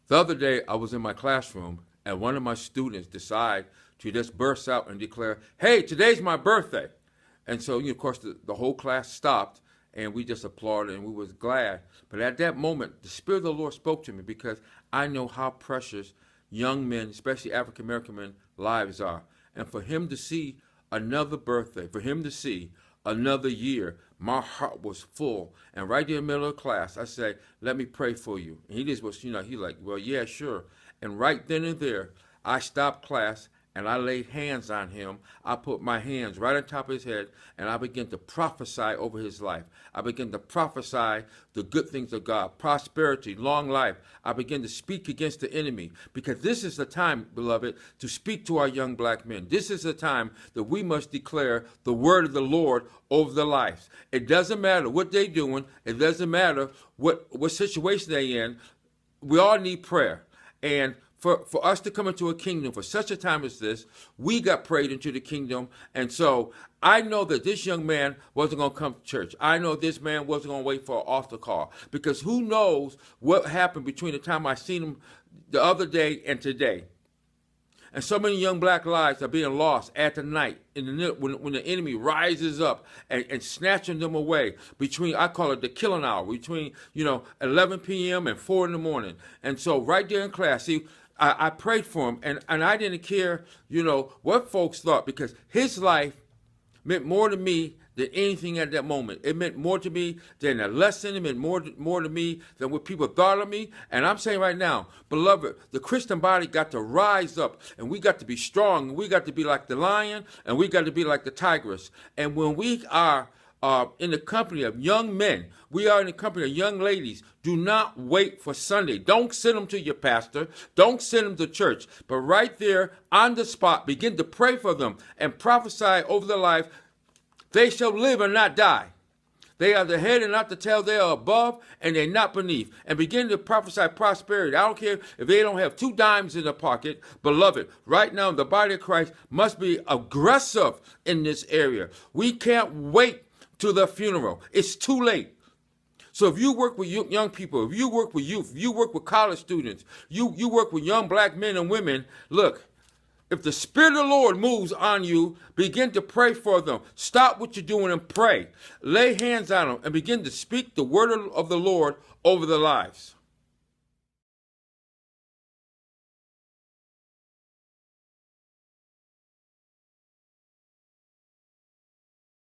The other day, I was in my classroom, and one of my students decided to just burst out and declare, "Hey, today's my birthday." And so, of course, the whole class stopped, and we just applauded, and we was glad. But at that moment, the Spirit of the Lord spoke to me because I know how precious young men, especially African American men, lives are. And for him to see another birthday, for him to see another year, my heart was full. And right in the middle of class, I said, "Let me pray for you." And he just was, he like, "Well, yeah, sure." And right then and there, I stopped class and I laid hands on him. I put my hands right on top of his head and I began to prophesy over his life. I began to prophesy the good things of God, prosperity, long life. I began to speak against the enemy because this is the time, beloved, to speak to our young black men. This is the time that we must declare the word of the Lord over their lives. It doesn't matter what they're doing. It doesn't matter what situation they're in. We all need prayer. And for us to come into a kingdom for such a time as this, we got prayed into the kingdom. And so I know that this young man wasn't going to come to church. I know this man wasn't going to wait for an altar call. Because who knows what happened between the time I seen him the other day and today. And so many young black lives are being lost at the night when the enemy rises up and snatching them away between, I call it the killing hour, between 11 p.m. and 4 in the morning. And so right there in class, see, I prayed for him, and I didn't care, what folks thought, because his life meant more to me than anything at that moment. It meant more to me than a lesson. It meant more to me than what people thought of me. And I'm saying right now, beloved, the Christian body got to rise up, and we got to be strong. We got to be like the lion, and we got to be like the tigress. And when we are in the company of young men, we are in the company of young ladies, do not wait for Sunday. Don't send them to your pastor. Don't send them to church. But right there on the spot, begin to pray for them and prophesy over their life. They shall live and not die. They are the head and not the tail. They are above and they're not beneath. And begin to prophesy prosperity. I don't care if they don't have 2 dimes in their pocket. Beloved, right now the body of Christ must be aggressive in this area. We can't wait to the funeral. It's too late. So if you work with young people, if you work with youth, if you work with college students, you work with young black men and women, look, if the Spirit of the Lord moves on you, begin to pray for them. Stop what you're doing and pray. Lay hands on them and begin to speak the word of the Lord over their lives.